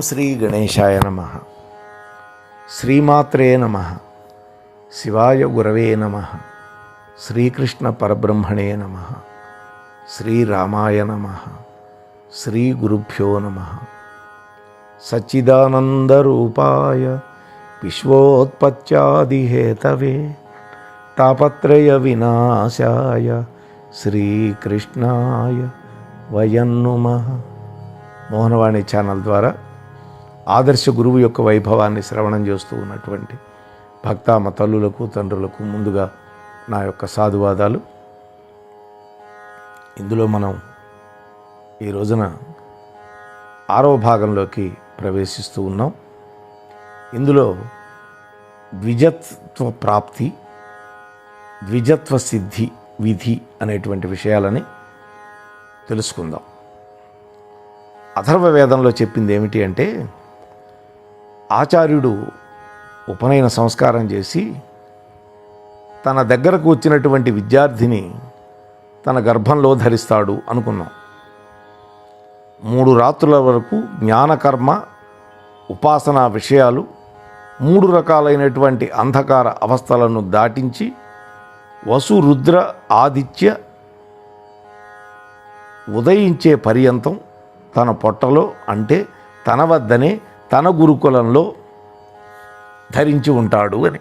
శ్రీ గణేశాయ నమః. శ్రీమాత్రే నమః. శివాయ గురవే నమః. శ్రీకృష్ణ పరబ్రహ్మణే నమః. శ్రీరామాయ నమః. శ్రీ గురుభ్యో నమః. సచ్చిదానందరూపాయ విశ్వోత్పత్యాదిహేతవే తాపత్రయ వినాశాయ శ్రీకృష్ణాయ వయం నమః. మోహనవాణి ఛానల్ ద్వారా ఆదర్శ గురువు యొక్క వైభవాన్ని శ్రవణం చేస్తూ ఉన్నటువంటి భక్తామ తల్లులకు తండ్రులకు ముందుగా నా యొక్క సాధువాదాలు. ఇందులో మనం ఈ రోజున 6వ భాగంలోకి ప్రవేశిస్తూ ఉన్నాం. ఇందులో ద్విజత్వ ప్రాప్తి, ద్విజత్వ సిద్ధి విధి అనేటువంటి విషయాలని తెలుసుకుందాం. అథర్వ వేదంలో చెప్పింది ఏమిటి అంటే, ఆచార్యుడు ఉపనయన సంస్కారం చేసి తన దగ్గరకు వచ్చినటువంటి విద్యార్థిని తన గర్భంలో ధరిస్తాడు అనుకున్నాం. 3 రాత్రుల వరకు జ్ఞానకర్మ ఉపాసనా విషయాలు 3 రకాలైనటువంటి అంధకార అవస్థలను దాటించి వసు రుద్ర ఆదిత్య ఉదయించే పర్యంతం తన పొట్టలో అంటే తన వద్దనే తన గురుకులంలో ధరించి ఉంటాడు అని.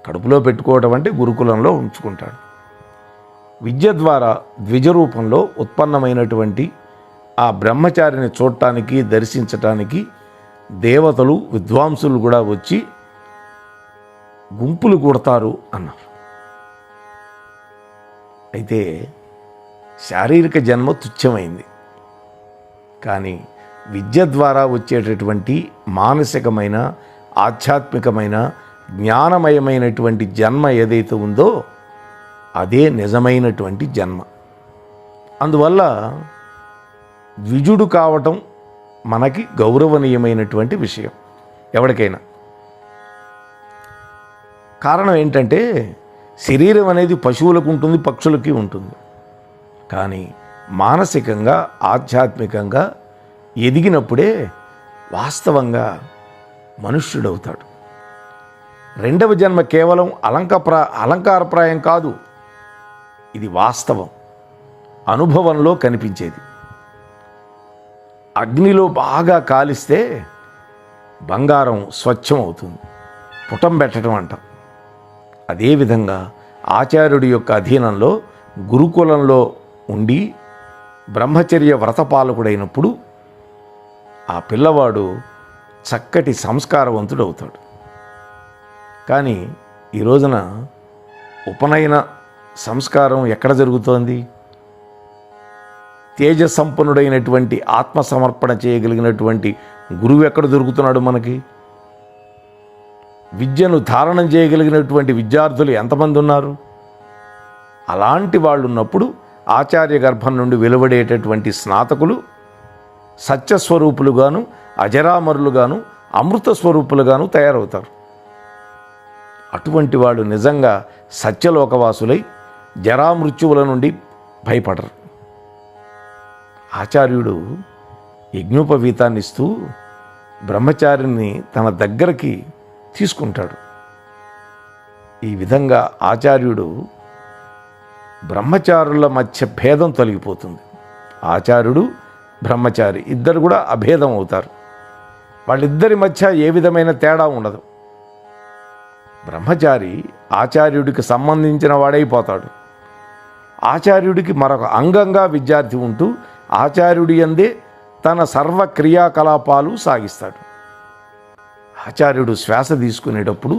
కడుపులో పెట్టుకోవడం అంటే గురుకులంలో ఉంచుకుంటాడు. విద్య ద్వారా ద్విజ రూపంలో ఉత్పన్నమైనటువంటి ఆ బ్రహ్మచారిని చూడటానికి దర్శించటానికి దేవతలు విద్వాంసులు కూడా వచ్చి గుంపులు కూడతారు అన్నారు. అయితే శారీరక జన్మ తుచ్చమైంది, కానీ విద్య ద్వారా వచ్చేటటువంటి మానసికమైన ఆధ్యాత్మికమైన జ్ఞానమయమైనటువంటి జన్మ ఏదైతే ఉందో అదే నిజమైనటువంటి జన్మ. అందువల్ల ద్విజుడు కావటం మనకి గౌరవనీయమైనటువంటి విషయం ఎవరికైనా. కారణం ఏంటంటే, శరీరం అనేది పశువులకు ఉంటుంది, పక్షులకి ఉంటుంది. కానీ మానసికంగా ఆధ్యాత్మికంగా ఎదిగినప్పుడే వాస్తవంగా మనుష్యుడవుతాడు. 2వ జన్మ కేవలం అలంకారప్రాయం కాదు, ఇది వాస్తవం, అనుభవంలో కనిపించేది. అగ్నిలో బాగా కాలిస్తే బంగారం స్వచ్ఛం అవుతుంది, పుటం పెట్టడం అంటాం. అదేవిధంగా ఆచార్యుడి యొక్క అధీనంలో గురుకులంలో ఉండి బ్రహ్మచర్య వ్రతపాలకుడైనప్పుడు ఆ పిల్లవాడు చక్కటి సంస్కారవంతుడు అవుతాడు. కానీ ఈ రోజున ఉపనయన సంస్కారం ఎక్కడ జరుగుతోంది? తేజసంపన్నుడైనటువంటి ఆత్మసమర్పణ చేయగలిగినటువంటి గురువు ఎక్కడ దొరుకుతున్నాడు మనకి? విద్యను ధారణం చేయగలిగినటువంటి విద్యార్థులు ఎంతమంది ఉన్నారు? అలాంటి వాళ్ళు ఉన్నప్పుడు ఆచార్య గర్భం నుండి వెలువడేటటువంటి స్నాతకులు సత్యస్వరూపులుగాను అజరామరులుగాను అమృత స్వరూపులుగాను తయారవుతారు. అటువంటి వాళ్ళు నిజంగా సత్యలోకవాసులై జరామృత్యువుల నుండి భయపడరు. ఆచార్యుడు యజ్ఞోపవీతాన్ని ఇస్తూ బ్రహ్మచారిని తన దగ్గరికి తీసుకుంటాడు. ఈ విధంగా ఆచార్యుడు బ్రహ్మచారుల మధ్య భేదం తొలగిపోతుంది. ఆచార్యుడు బ్రహ్మచారి ఇద్దరు కూడా అభేదం అవుతారు. వాళ్ళిద్దరి మధ్య ఏ విధమైన తేడా ఉండదు. బ్రహ్మచారి ఆచార్యుడికి సంబంధించిన వాడైపోతాడు. ఆచార్యుడికి మరొక అంగంగా విద్యార్థి ఉంటూ ఆచార్యుడి యందే తన సర్వ క్రియాకలాపాలు సాగిస్తాడు. ఆచార్యుడు శ్వాస తీసుకునేటప్పుడు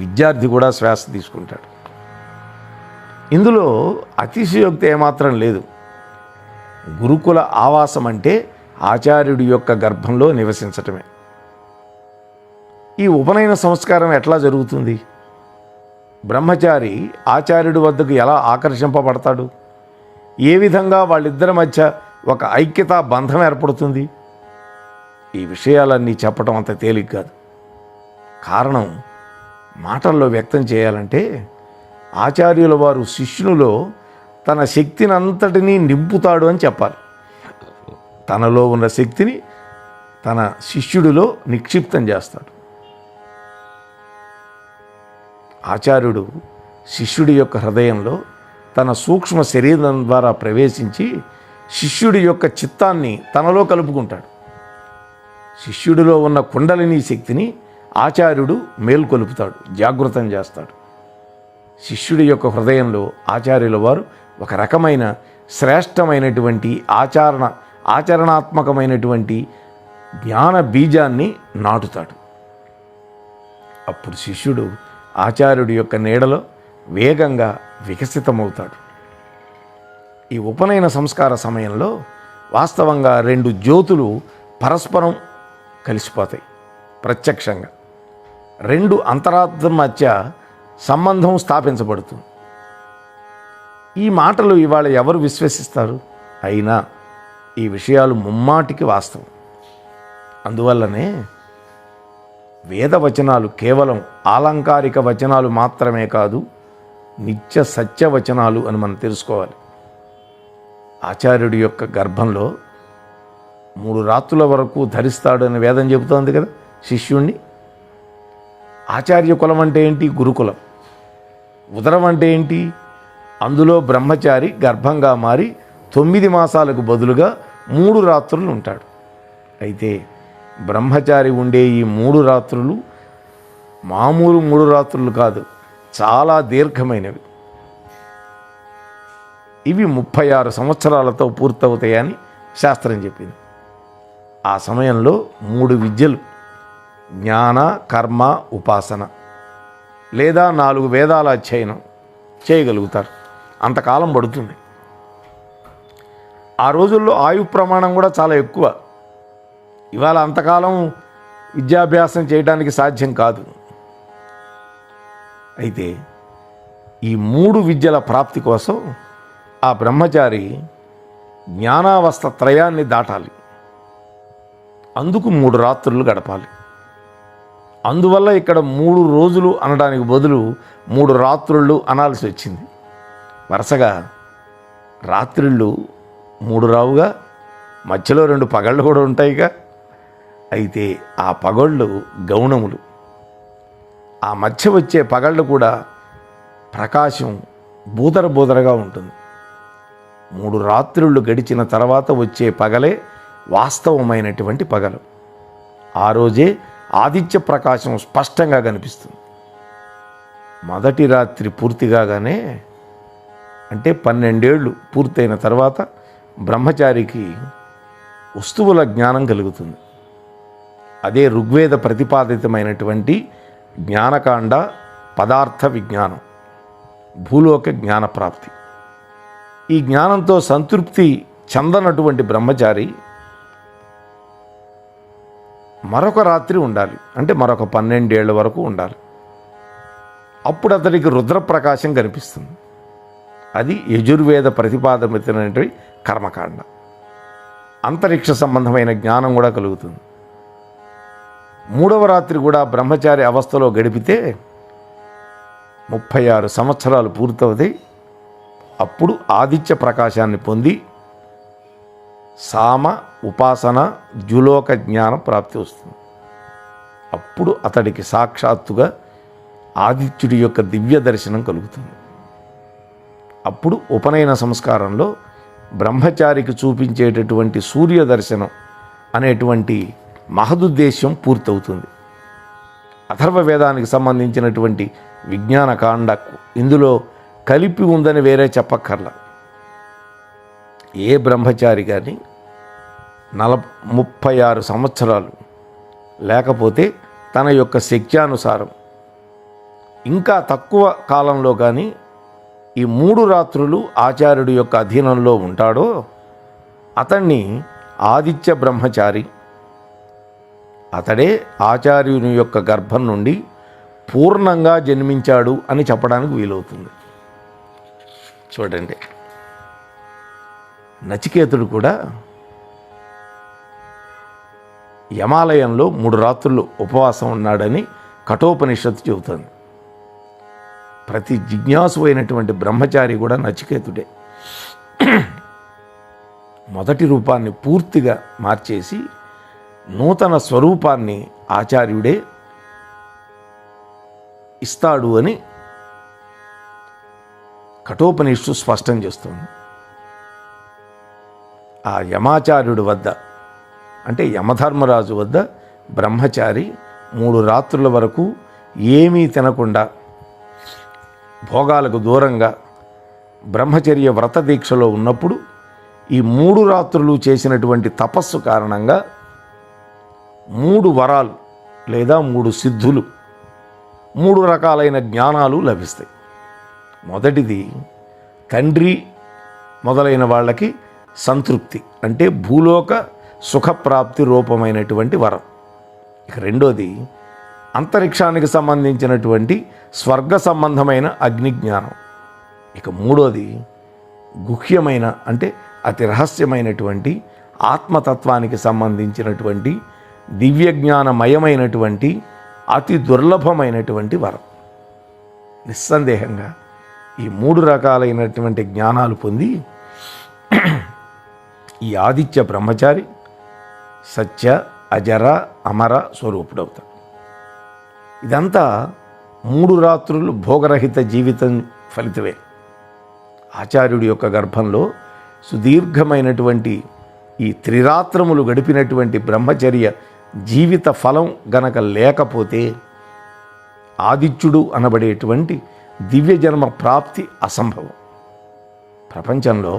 విద్యార్థి కూడా శ్వాస తీసుకుంటాడు. ఇందులో అతిశయోక్తి ఏమాత్రం లేదు. గురుకుల ఆవాసం అంటే ఆచార్యుడి యొక్క గర్భంలో నివసించటమే. ఈ ఉపనయన సంస్కారం ఎట్లా జరుగుతుంది? బ్రహ్మచారి ఆచార్యుడి వద్దకు ఎలా ఆకర్షింపబడతాడు? ఏ విధంగా వాళ్ళిద్దరి మధ్య ఒక ఐక్యతా బంధం ఏర్పడుతుంది? ఈ విషయాలన్నీ చెప్పటం అంత తేలిక కాదు. కారణం మాటల్లో వ్యక్తం చేయాలంటే ఆచార్యుల వారు శిష్యునిలో తన శక్తిని అంతటినీ నింపుతాడు అని చెప్పాలి. తనలో ఉన్న శక్తిని తన శిష్యుడిలో నిక్షిప్తం చేస్తాడు. ఆచార్యుడు శిష్యుడి యొక్క హృదయంలో తన సూక్ష్మ శరీరం ద్వారా ప్రవేశించి శిష్యుడి యొక్క చిత్తాన్ని తనలో కలుపుకుంటాడు. శిష్యుడిలో ఉన్న కుండలిని శక్తిని ఆచార్యుడు మేల్కొలుపుతాడు, జాగృతం చేస్తాడు. శిష్యుడి యొక్క హృదయంలో ఆచార్యుల వారు ఒక రకమైన శ్రేష్టమైనటువంటి ఆచరణాత్మకమైనటువంటి జ్ఞాన బీజాన్ని నాటుతాడు. అప్పుడు శిష్యుడు ఆచార్యుడి యొక్క నీడలో వేగంగా వికసితమవుతాడు. ఈ ఉపనయన సంస్కార సమయంలో వాస్తవంగా 2 జ్యోతులు పరస్పరం కలిసిపోతాయి. ప్రత్యక్షంగా 2 అంతరాత్మ మధ్య సంబంధం స్థాపించబడుతుంది. ఈ మాటలు ఇవాళ ఎవరు విశ్వసిస్తారు? అయినా ఈ విషయాలు ముమ్మాటికి వాస్తవం. అందువల్లనే వేదవచనాలు కేవలం ఆలంకారిక వచనాలు మాత్రమే కాదు, నిత్య సత్యవచనాలు అని మనం తెలుసుకోవాలి. ఆచార్యుడి యొక్క గర్భంలో 3 రాత్రుల వరకు ధరిస్తాడు అని వేదం చెబుతోంది కదా శిష్యుణ్ణి. ఆచార్య కులం అంటే ఏంటి? గురుకులం. ఉదరం అంటే ఏంటి? అందులో బ్రహ్మచారి గర్భంగా మారి 9 మాసాలకు బదులుగా 3 రాత్రులు ఉంటాడు. అయితే బ్రహ్మచారి ఉండే ఈ 3 రాత్రులు మామూలు 3 రాత్రులు కాదు, చాలా దీర్ఘమైనవి. ఇవి 36 సంవత్సరాలతో పూర్తవుతాయని శాస్త్రం చెప్పింది. ఆ సమయంలో 3 విద్యలు, జ్ఞాన, కర్మ, ఉపాసన, లేదా 4 వేదాల అధ్యయనం చేయగలుగుతారు. అంతకాలం పడుతుంది. ఆ రోజుల్లో ఆయు ప్రమాణం కూడా చాలా ఎక్కువ. ఇవాళ అంతకాలం విద్యాభ్యాసం చేయడానికి సాధ్యం కాదు. అయితే ఈ 3 విద్యల ప్రాప్తి కోసం ఆ బ్రహ్మచారి జ్ఞానావస్థ త్రయాన్ని దాటాలి. అందుకు 3 రాత్రులు గడపాలి. అందువల్ల ఇక్కడ 3 రోజులు అనడానికి బదులు 3 రాత్రుళ్ళు అనాల్సి వచ్చింది. వరుసగా రాత్రిళ్ళు 3 రావుగా, మధ్యలో 2 పగళ్ళు కూడా ఉంటాయిగా. అయితే ఆ పగళ్ళు గౌణములు. ఆ మధ్య వచ్చే పగళ్ళు కూడా ప్రకాశం బూదరగా ఉంటుంది. 3 రాత్రుళ్ళు గడిచిన తర్వాత వచ్చే పగలే వాస్తవమైనటువంటి పగలు. ఆ రోజే ఆదిత్య ప్రకాశం స్పష్టంగా కనిపిస్తుంది. మొదటి రాత్రి పూర్తిగానే, అంటే 12 ఏళ్ళు పూర్తయిన తర్వాత బ్రహ్మచారికి వస్తువుల జ్ఞానం కలుగుతుంది. అదే ఋగ్వేద ప్రతిపాదితమైనటువంటి జ్ఞానకాండ, పదార్థ విజ్ఞానం, భూలోక జ్ఞానప్రాప్తి. ఈ జ్ఞానంతో సంతృప్తి చెందనటువంటి బ్రహ్మచారి మరొక రాత్రి ఉండాలి, అంటే మరొక 12 ఏళ్ల వరకు ఉండాలి. అప్పుడు అతడికి రుద్రప్రకాశం కనిపిస్తుంది. అది యజుర్వేద ప్రతిపాదితమైనటువంటి కర్మకాండ. అంతరిక్ష సంబంధమైన జ్ఞానం కూడా కలుగుతుంది. 3వ రాత్రి కూడా బ్రహ్మచారి అవస్థలో గడిపితే 36 సంవత్సరాలు పూర్తవుతాయి. అప్పుడు ఆదిత్య ప్రకాశాన్ని పొంది సామ, ఉపాసన, ద్యులోక జ్ఞానం ప్రాప్తి వస్తుంది. అప్పుడు అతడికి సాక్షాత్తుగా ఆదిత్యుడి యొక్క దివ్య దర్శనం కలుగుతుంది. అప్పుడు ఉపనయన సంస్కారంలో బ్రహ్మచారికి చూపించేటటువంటి సూర్య దర్శనం అనేటువంటి మహదుద్దేశ్యం పూర్తవుతుంది. అథర్వ వేదానికి సంబంధించినటువంటి విజ్ఞాన కాండకు ఇందులో కలిపి ఉందని వేరే చెప్పక్కర్లా. ఏ బ్రహ్మచారి కానీ 36 సంవత్సరాలు లేకపోతే తన యొక్క శక్త్యానుసారం ఇంకా తక్కువ కాలంలో కానీ ఈ 3 రాత్రులు ఆచార్యుడి యొక్క అధీనంలో ఉంటాడో అతన్ని ఆదిత్య బ్రహ్మచారి, అతడే ఆచార్యుని యొక్క గర్భం నుండి పూర్ణంగా జన్మించాడు అని చెప్పడానికి వీలవుతుంది. చూడండి, నచికేతుడు కూడా యమాలయంలో 3 రాత్రులు ఉపవాసం ఉన్నాడని కఠోపనిషత్తు చెబుతుంది. ప్రతి జిజ్ఞాసు అయినటువంటి బ్రహ్మచారి కూడా నచికేతుడే. మొదటి రూపాన్ని పూర్తిగా మార్చేసి నూతన స్వరూపాన్ని ఆచార్యుడే ఇస్తాడు అని కఠోపనిషత్తు స్పష్టం చేస్తుంది. ఆ యమాచార్యుడి వద్ద అంటే యమధర్మరాజు వద్ద బ్రహ్మచారి 3 రాత్రుల వరకు ఏమీ తినకుండా భోగాలకు దూరంగా బ్రహ్మచర్య వ్రత దీక్షలో ఉన్నప్పుడు ఈ 3 రాత్రులు చేసినటువంటి తపస్సు కారణంగా 3 వరాలు లేదా 3 సిద్ధులు 3 రకాలైన జ్ఞానాలు లభిస్తాయి. మొదటిది తండ్రి మొదలైన వాళ్ళకి సంతృప్తి అంటే భూలోక సుఖప్రాప్తి రూపమైనటువంటి వరం. ఇక రెండోది అంతరిక్షానికి సంబంధించినటువంటి స్వర్గ సంబంధమైన అగ్ని జ్ఞానం. ఇక మూడోది గుహ్యమైన అంటే అతి రహస్యమైనటువంటి ఆత్మతత్వానికి సంబంధించినటువంటి దివ్య జ్ఞానమయమైనటువంటి అతి దుర్లభమైనటువంటి వరం. నిస్సందేహంగా ఈ 3 రకాలైనటువంటి జ్ఞానాలు పొంది ఈ ఆదిత్య బ్రహ్మచారి సత్య అజర అమర స్వరూపుడవుతాడు. ఇదంతా 3 రాత్రులు భోగరహిత జీవితం ఫలితమే. ఆచార్యుడి యొక్క గర్భంలో సుదీర్ఘమైనటువంటి ఈ 3 రాత్రములు గడిపినటువంటి బ్రహ్మచర్య జీవిత ఫలం గనక లేకపోతే ఆదిత్యుడు అనబడేటువంటి దివ్య జన్మ ప్రాప్తి అసంభవం. ప్రపంచంలో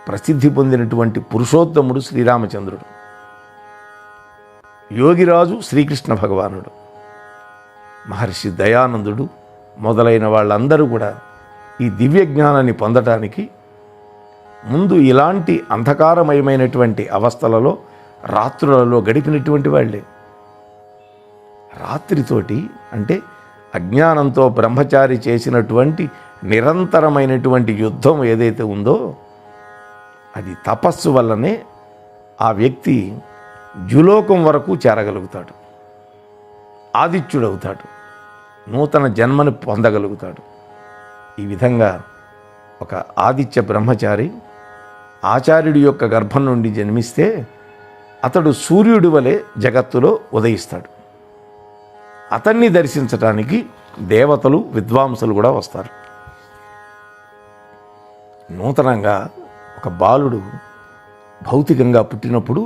ప్రసిద్ధి పొందినటువంటి పురుషోత్తముడు శ్రీరామచంద్రుడు, యోగిరాజు శ్రీకృష్ణ భగవానుడు, మహర్షి దయానందుడు మొదలైన వాళ్ళందరూ కూడా ఈ దివ్య జ్ఞానాన్ని పొందటానికి ముందు ఇలాంటి అంధకారమయమైనటువంటి అవస్థలలో రాత్రులలో గడిపినటువంటి వాళ్ళే. రాత్రితోటి అంటే అజ్ఞానంతో బ్రహ్మచారి చేసినటువంటి నిరంతరమైనటువంటి యుద్ధం ఏదైతే ఉందో అది తపస్సు వల్లనే ఆ వ్యక్తి జులోకం వరకు చేరగలుగుతాడు, ఆదిత్యుడవుతాడు, నూతన జన్మను పొందగలుగుతాడు. ఈ విధంగా ఒక ఆదిత్య బ్రహ్మచారి ఆచార్యుడి యొక్క గర్భం నుండి జన్మిస్తే అతడు సూర్యుడి వలె జగత్తులో ఉదయిస్తాడు. అతన్ని దర్శించటానికి దేవతలు విద్వాంసులు కూడా వస్తారు. నూతనంగా ఒక బాలుడు భౌతికంగా పుట్టినప్పుడు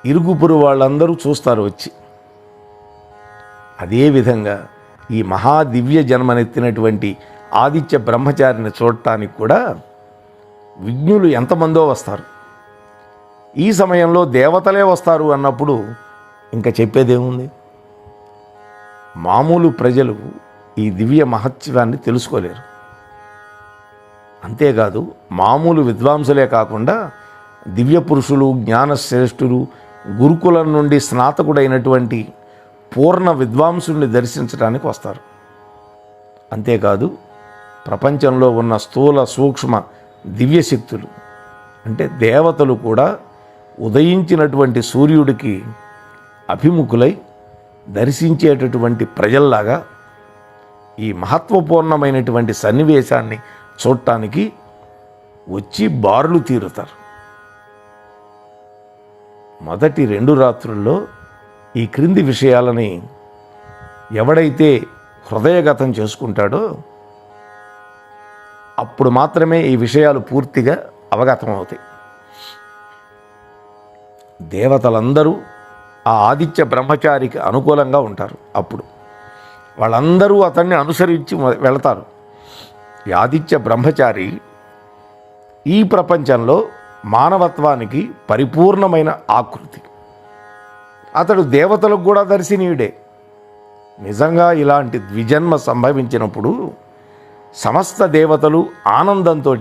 ఇరుగుపురు వాళ్ళందరూ చూస్తారు వచ్చి. అదేవిధంగా ఈ మహాదివ్య జన్మనెత్తినటువంటి ఆదిత్య బ్రహ్మచారిని చూడటానికి కూడా విజ్ఞులు ఎంతమందో వస్తారు. ఈ సమయంలో దేవతలే వస్తారు అన్నప్పుడు ఇంకా చెప్పేదేముంది? మామూలు ప్రజలు ఈ దివ్య మహత్యాన్ని తెలుసుకోలేరు. అంతేకాదు మామూలు విద్వాంసులే కాకుండా దివ్య పురుషులు, జ్ఞానశ్రేష్ఠులు, గురుకులం నుండి స్నాతకుడైనటువంటి పూర్ణ విద్వాంసుల్ని దర్శించడానికి వస్తారు. అంతేకాదు ప్రపంచంలో ఉన్న స్థూల సూక్ష్మ దివ్యశక్తులు అంటే దేవతలు కూడా ఉదయించినటువంటి సూర్యుడికి అభిముఖులై దర్శించేటటువంటి ప్రజల్లాగా ఈ మహత్వపూర్ణమైనటువంటి సన్నివేశాన్ని చూడటానికి వచ్చి బారులు తీరుతారు. మొదటి 2 రాత్రుల్లో ఈ క్రింది విషయాలని ఎవడైతే హృదయగతం చేసుకుంటాడో అప్పుడు మాత్రమే ఈ విషయాలు పూర్తిగా అవగతం అవుతాయి. దేవతలందరూ ఆ ఆదిత్య బ్రహ్మచారికి అనుకూలంగా ఉంటారు. అప్పుడు వాళ్ళందరూ అతన్ని అనుసరించి వెళతారు. ఈ ఆదిత్య బ్రహ్మచారి ఈ ప్రపంచంలో మానవత్వానికి పరిపూర్ణమైన ఆకృతి. అతడు దేవతలకు కూడా దర్శనీయుడే. నిజంగా ఇలాంటి ద్విజన్మ సంభవించినప్పుడు సమస్త దేవతలు ఆనందంతో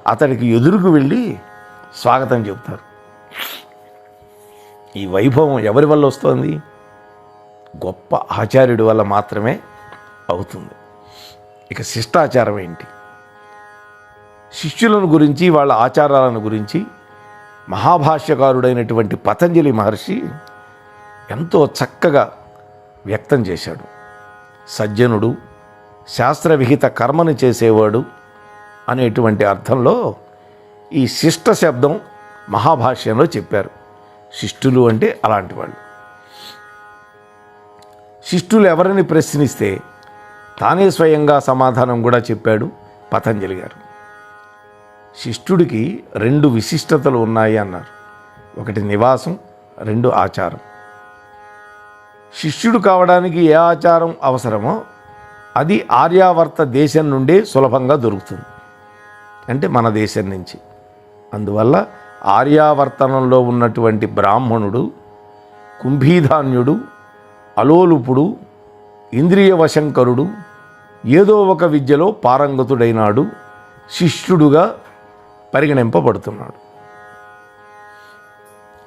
అతడికి ఎదురుకు వెళ్ళి స్వాగతం చెబుతారు. ఈ వైభవం ఎవరి వల్ల వస్తుంది? గొప్ప ఆచార్యుడి వల్ల మాత్రమే అవుతుంది. ఇక శిష్టాచారం ఏంటి? శిష్యులను గురించి వాళ్ళ ఆచారాలను గురించి మహాభాష్యకారుడైనటువంటి పతంజలి మహర్షి ఎంతో చక్కగా వ్యక్తం చేశాడు. సజ్జనుడు, శాస్త్రవిహిత కర్మను చేసేవాడు అనేటువంటి అర్థంలో ఈ శిష్ట శబ్దం మహాభాష్యంలో చెప్పారు. శిష్టులు అంటే అలాంటి వాళ్ళు. శిష్టులు ఎవరిని ప్రశ్నిస్తే తానే స్వయంగా సమాధానం కూడా చెప్పాడు పతంజలి గారు. శిష్టుడికి 2 విశిష్టతలు ఉన్నాయి అన్నారు. ఒకటి నివాసం, 2 ఆచారం. శిష్యుడు కావడానికి ఏ ఆచారం అవసరమో అది ఆర్యావర్త దేశం నుండే సులభంగా దొరుకుతుంది, అంటే మన దేశం నుంచి. అందువల్ల ఆర్యావర్తనంలో ఉన్నటువంటి బ్రాహ్మణుడు, కుంభీధాన్యుడు, అలోలుపుడు, ఇంద్రియ వశంకరుడు, ఏదో ఒక విద్యలో పారంగతుడైనాడు శిష్యుడుగా పరిగణింపబడుతున్నాడు.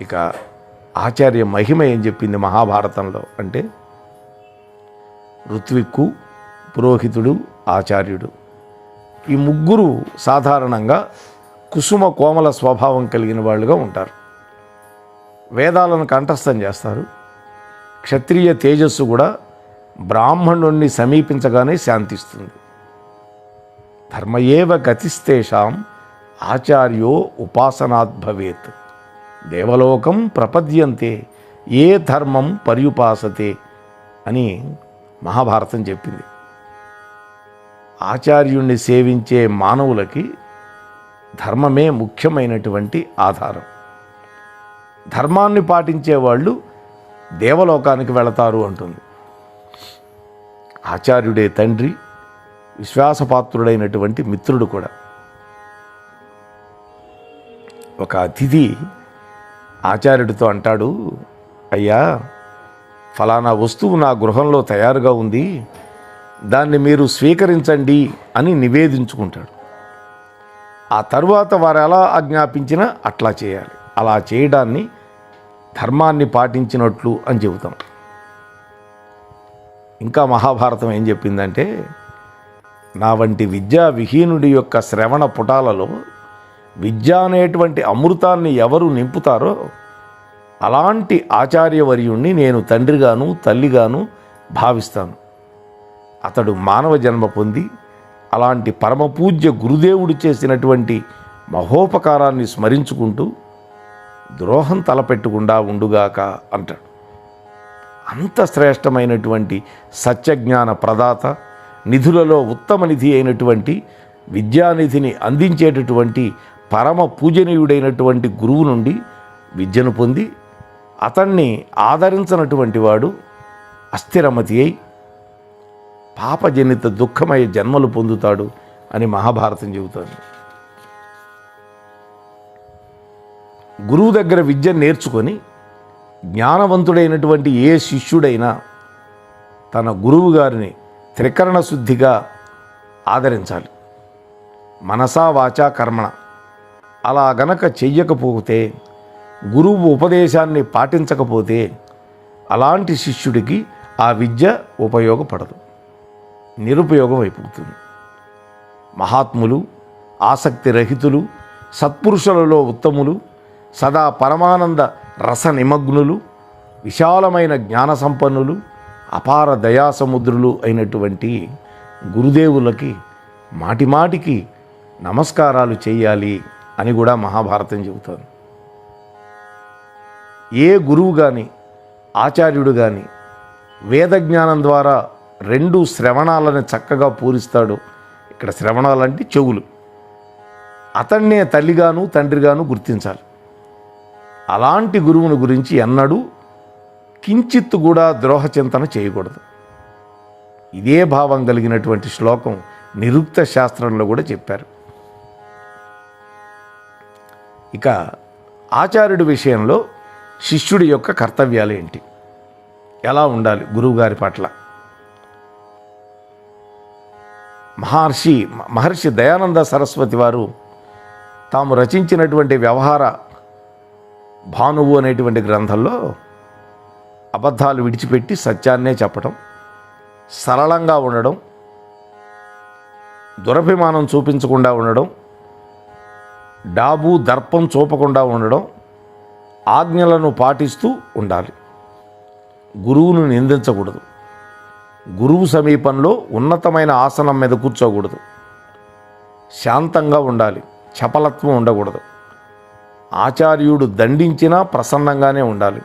ఇక ఆచార్య మహిమ ఏం చెప్పింది మహాభారతంలో అంటే, ఋత్విక్కు, పురోహితుడు, ఆచార్యుడు ఈ ముగ్గురు సాధారణంగా కుసుమ కోమల స్వభావం కలిగిన వాళ్ళుగా ఉంటారు. వేదాలను కంఠస్థం చేస్తారు. క్షత్రియ తేజస్సు కూడా బ్రాహ్మణుణ్ణి సమీపించగానే శాంతిస్తుంది. ధర్మయేవ గతిస్తేషాం ఆచార్యో ఉపాసనాత్ భవేత్. దేవలోకం ప్రపద్యంతే ఏ ధర్మం పర్యుపాసతే అని మహాభారతం చెప్పింది. ఆచార్యుణ్ణి సేవించే మానవులకి ధర్మమే ముఖ్యమైనటువంటి ఆధారం. ధర్మాన్ని పాటించే వాళ్ళు దేవలోకానికి వెళతారు అంటుంది. ఆచార్యుడే తండ్రి, విశ్వాసపాత్రుడైనటువంటి మిత్రుడు కూడా. ఒక అతిథి ఆచార్యుడితో అంటాడు, అయ్యా ఫలానా వస్తువు నా గృహంలో తయారుగా ఉంది, దాన్ని మీరు స్వీకరించండి అని నివేదించుకుంటాడు. ఆ తరువాత వారు ఎలా ఆజ్ఞాపించినా అట్లా చేయాలి. అలా చేయడాన్ని ధర్మాన్ని పాటించినట్లు అని చెబుతాం. ఇంకా మహాభారతం ఏం చెప్పిందంటే, నా వంటి విద్యా విహీనుడి యొక్క శ్రవణ పుటాలలో విద్య అనేటువంటి అమృతాన్ని ఎవరు నింపుతారో అలాంటి ఆచార్యవర్యుణ్ణి నేను తండ్రిగాను తల్లిగాను భావిస్తాను. అతడు మానవ జన్మ పొంది అలాంటి పరమపూజ్య గురుదేవుడు చేసినటువంటి మహోపకారాన్ని స్మరించుకుంటూ ద్రోహం తలపెట్టకుండా ఉండుగాక అంటాడు. అంత శ్రేష్టమైనటువంటి సత్యజ్ఞాన ప్రదాత, నిధులలో ఉత్తమ నిధి అయినటువంటి విద్యానిధిని అందించేటటువంటి పరమ పూజనీయుడైనటువంటి గురువు నుండి విద్యను పొంది అతన్ని ఆదరించినటువంటి వాడు అస్థిరమతి అయి పాపజనిత దుఃఖమయ జన్మలు పొందుతాడు అని మహాభారతం చెబుతోంది. గురువు దగ్గర విద్య నేర్చుకొని జ్ఞానవంతుడైనటువంటి ఏ శిష్యుడైనా తన గురువు గారిని త్రికరణ శుద్ధిగా ఆదరించాలి. మనసా వాచా కర్మణ. అలా గనక చెయ్యకపోతే, గురువు ఉపదేశాన్ని పాటించకపోతే అలాంటి శిష్యుడికి ఆ విద్య ఉపయోగపడదు, నిరుపయోగం అయిపోతుంది. మహాత్ములు, ఆసక్తి రహితులు, సత్పురుషులలో ఉత్తములు, సదా పరమానంద రస నిమగ్నులు, విశాలమైన జ్ఞాన సంపన్నులు, అపార దయాసముద్రులు అయినటువంటి గురుదేవులకి మాటిమాటికి నమస్కారాలు చేయాలి అని కూడా మహాభారతం చెబుతోంది. ఏ గురువు కానీ ఆచార్యుడు కానీ వేద జ్ఞానం ద్వారా 2 శ్రవణాలను చక్కగా పూరిస్తాడు. ఇక్కడ శ్రవణాలంటే చెవులు. అతన్నే తల్లిగాను తండ్రిగాను గుర్తించాలి. అలాంటి గురువుని గురించి ఎన్నడూ కించిత్తు కూడా ద్రోహచింతన చేయకూడదు. ఇదే భావం కలిగినటువంటి శ్లోకం నిరుక్త శాస్త్రంలో కూడా చెప్పారు. ఇక ఆచార్యుడి విషయంలో శిష్యుడి యొక్క కర్తవ్యాలు ఏంటి, ఎలా ఉండాలి గురువుగారి పట్ల? మహర్షి దయానంద సరస్వతి వారు తాము రచించినటువంటి వ్యవహార భానువు అనేటువంటి గ్రంథంలో అబద్ధాలు విడిచిపెట్టి సత్యాన్నే చెప్పడం, సరళంగా ఉండడం, దురభిమానం చూపించకుండా ఉండడం, డాబు దర్పం చూపకుండా ఉండడం, ఆజ్ఞలను పాటిస్తూ ఉండాలి. గురువును నిందించకూడదు. గురువు సమీపంలో ఉన్నతమైన ఆసనం మీద కూర్చోకూడదు. శాంతంగా ఉండాలి, చపలత్వం ఉండకూడదు. ఆచార్యుడు దండించినా ప్రసన్నంగానే ఉండాలి.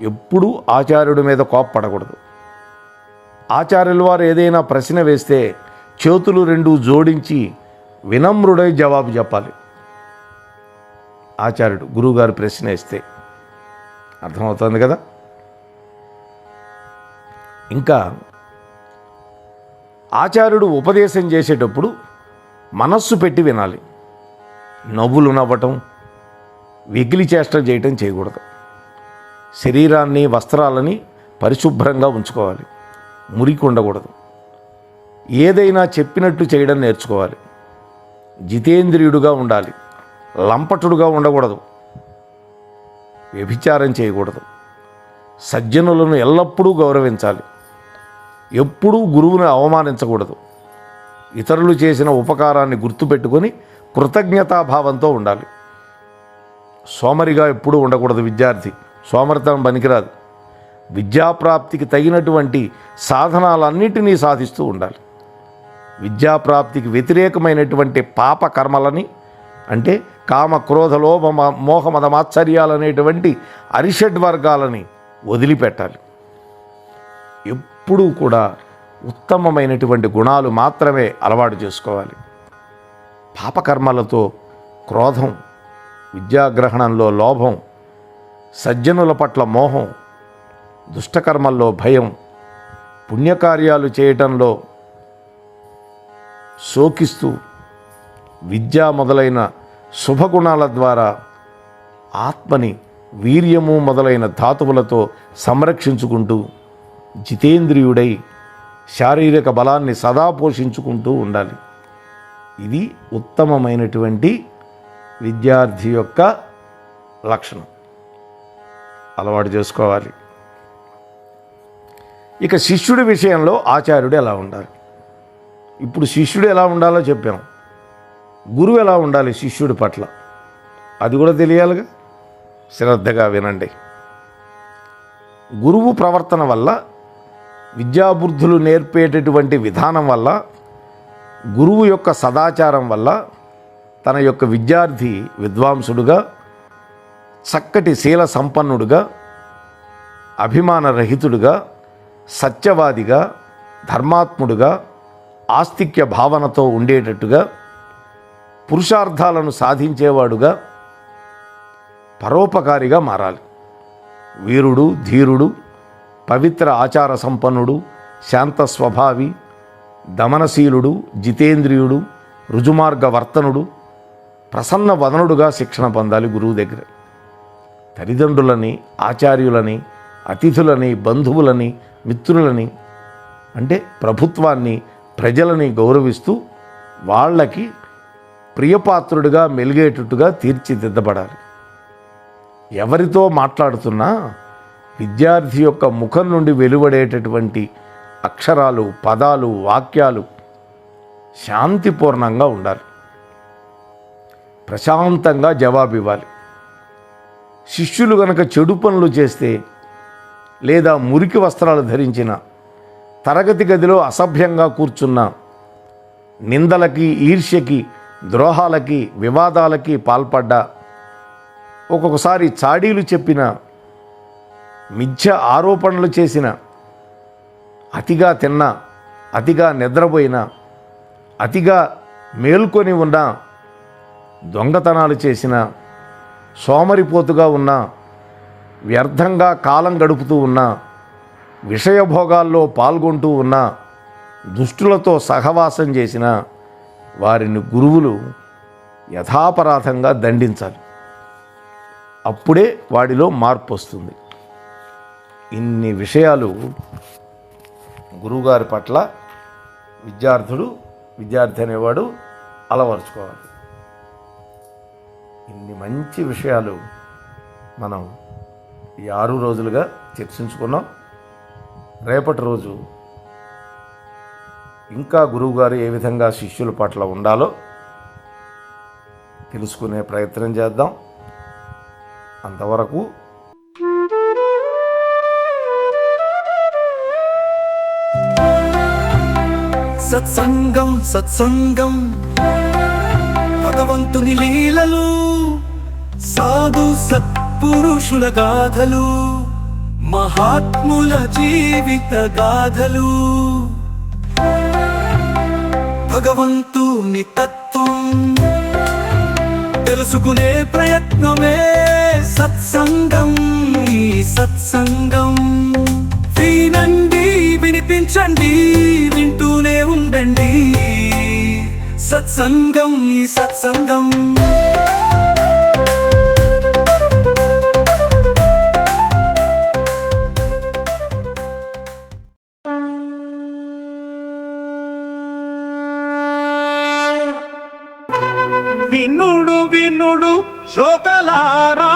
ఎప్పుడూ ఆచార్యుడి మీద కోప్పడకూడదు. ఆచార్యుల వారు ఏదైనా ప్రశ్న వేస్తే చేతులు రెండు జోడించి వినమ్రుడై జవాబు చెప్పాలి. ఆచార్యుడు గురువుగారు ప్రశ్న వేస్తే అర్థమవుతుంది కదా. ఇంకా ఆచార్యుడు ఉపదేశం చేసేటప్పుడు మనస్సు పెట్టి వినాలి. నవ్వులు నవ్వటం, వెకిలి చేష్టలు చేయటం చేయకూడదు. శరీరాన్ని వస్త్రాలని పరిశుభ్రంగా ఉంచుకోవాలి. మురికి ఉండకూడదు. ఏదైనా చెప్పినట్టు చేయడం నేర్చుకోవాలి. జితేంద్రియుడుగా ఉండాలి. లంపటుడుగా ఉండకూడదు. వ్యభిచారం చేయకూడదు. సజ్జనులను ఎల్లప్పుడూ గౌరవించాలి. ఎప్పుడూ గురువుని అవమానించకూడదు. ఇతరులు చేసిన ఉపకారాన్ని గుర్తుపెట్టుకొని కృతజ్ఞతాభావంతో ఉండాలి. సోమరిగా ఎప్పుడూ ఉండకూడదు. విద్యార్థి సోమరితనం పనికిరాదు. విద్యాప్రాప్తికి తగినటువంటి సాధనాలన్నిటినీ సాధిస్తూ ఉండాలి. విద్యాప్రాప్తికి వ్యతిరేకమైనటువంటి పాప కర్మలని, అంటే కామ క్రోధ లోభ మోహ మద మాత్సర్యాలనేటువంటి అరిషడ్ వర్గాలని వదిలిపెట్టాలి. ఎప్పుడూ కూడా ఉత్తమమైనటువంటి గుణాలు మాత్రమే అలవాటు చేసుకోవాలి. పాపకర్మలతో క్రోధం, విద్యాగ్రహణంలో లోభం, సజ్జనుల పట్ల మోహం, దుష్టకర్మల్లో భయం, పుణ్యకార్యాలు చేయటంలో శోకిస్తూ విద్య మొదలైన శుభగుణాల ద్వారా ఆత్మని వీర్యము మొదలైన ధాతువులతో సంరక్షించుకుంటూ జితేంద్రియుడై శారీరక బలాన్ని సదా పోషించుకుంటూ ఉండాలి. ఇది ఉత్తమమైనటువంటి విద్యార్థి యొక్క లక్షణం. అలవాటు చేసుకోవాలి. ఇక శిష్యుడి విషయంలో ఆచార్యుడు ఎలా ఉండాలి? ఇప్పుడు శిష్యుడు ఎలా ఉండాలో చెప్పాం. గురువు ఎలా ఉండాలి శిష్యుడి పట్ల, అది కూడా తెలియాలిగా. శ్రద్ధగా వినండి. గురువు ప్రవర్తన వల్ల, విద్యాబుద్ధులు నేర్పేటటువంటి విధానం వల్ల, గురువు యొక్క సదాచారం వల్ల తన యొక్క విద్యార్థి విద్వాంసుడుగా, చక్కటి శీల సంపన్నుడుగా, అభిమానరహితుడుగా, సత్యవాదిగా, ధర్మాత్ముడుగా, ఆస్తిక్య భావనతో ఉండేటట్టుగా, పురుషార్థాలను సాధించేవాడుగా, పరోపకారిగా మారాలి. వీరుడు, ధీరుడు, పవిత్ర ఆచార సంపన్నుడు, శాంత స్వభావి, దమనశీలుడు, జితేంద్రియుడు, రుజుమార్గ వర్తనుడు, ప్రసన్న వదనుడుగా శిక్షణ పొందాలి గురువు దగ్గర. తల్లిదండ్రులని, ఆచార్యులని, అతిథులని, బంధువులని, మిత్రులని, అంటే ప్రభుత్వాన్ని, ప్రజలని గౌరవిస్తూ వాళ్ళకి ప్రియపాత్రుడిగా మెలిగేటట్టుగా తీర్చిదిద్దబడాలి. ఎవరితో మాట్లాడుతున్నా విద్యార్థి యొక్క ముఖం నుండి వెలువడేటటువంటి అక్షరాలు, పదాలు, వాక్యాలు శాంతిపూర్ణంగా ఉండాలి. ప్రశాంతంగా జవాబు ఇవ్వాలి. శిష్యులు గనక చెడు పనులు చేస్తే, లేదా మురికి వస్త్రాలు ధరించిన, తరగతి గదిలో అసభ్యంగా కూర్చున్న, నిందలకి, ఈర్ష్యకి, ద్రోహాలకి, వివాదాలకి పాల్పడ్డా, ఒక్కొక్కసారి చాడీలు చెప్పిన, మిథ్య ఆరోపణలు చేసిన, అతిగా తిన్నా, అతిగా నిద్రపోయినా, అతిగా మేల్కొని ఉన్నా, దొంగతనాలు చేసిన, సోమరిపోతుగా ఉన్నా, వ్యర్థంగా కాలం గడుపుతూ ఉన్నా, విషయభోగాల్లో పాల్గొంటూ ఉన్నా, దుష్టులతో సహవాసం చేసిన వారిని గురువులు యథాపరాధంగా దండించాలి. అప్పుడే వాడిలో మార్పు వస్తుంది. ఇన్ని విషయాలు గురువుగారి పట్ల విద్యార్థి అనేవాడు అలవరుచుకోవాలి. ఇన్ని మంచి విషయాలు మనం ఈ 6 రోజులుగా చర్చించుకున్నాం. రేపటి రోజు ఇంకా గురువుగారు ఏ విధంగా శిష్యుల పట్ల ఉండాలో తెలుసుకునే ప్రయత్నం చేద్దాం. అంతవరకు సత్సంగం భగవంతుని లీలలు సాధు సత్పురుషుల గాథలు, మహాత్ముల జీవిత గాథలు, భగవంతుని తత్వం తెలుసుకునే ప్రయత్నమే సత్సంగం. ఈ సత్సంగం వినండి, వినిపించండి, వింటూనే ఉండండి. సత్సంగం, ఈ సత్సంగం. వినుడు వినుడు శ్రోతలారా,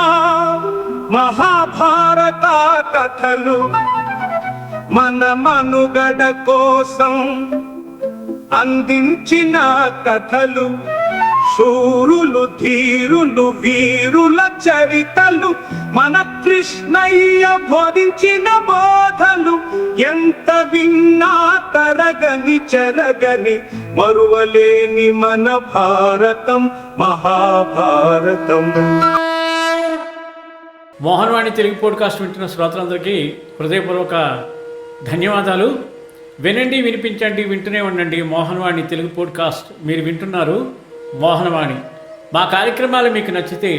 మహాభారత కథలు మన మనుగడ కోసం అందించిన కథలు. శూరులు ధీరులు వీరుల చరితలు, మన కృష్ణయ్య బోధించిన బోధలు. ఎంత విన్నా తరగని చెరగని మరువలేని మన భారతం, మహాభారతం. మోహన్వాణి తెలుగు పోడ్కాస్ట్ వింటున్న శ్రోతలందరికీ హృదయపూర్వక ధన్యవాదాలు. వినండి, వినిపించండి, వింటూనే ఉండండి. మోహన్వాణి తెలుగు పోడ్కాస్ట్ మీరు వింటున్నారు. మోహన్వాణి. మా కార్యక్రమాలు మీకు నచ్చితే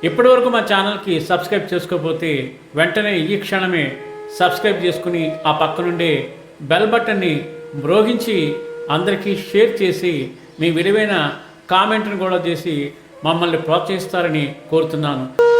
ఇప్పటివరకు మా ఛానల్కి సబ్స్క్రైబ్ చేసుకోకపోతే వెంటనే ఈ క్షణమే సబ్స్క్రైబ్ చేసుకుని ఆ పక్కనుండే బెల్ బటన్ని మ్రోగించి అందరికీ షేర్ చేసి మీ విలువైన కామెంట్ని కూడా చేసి మమ్మల్ని ప్రోత్సహిస్తారని కోరుతున్నాను.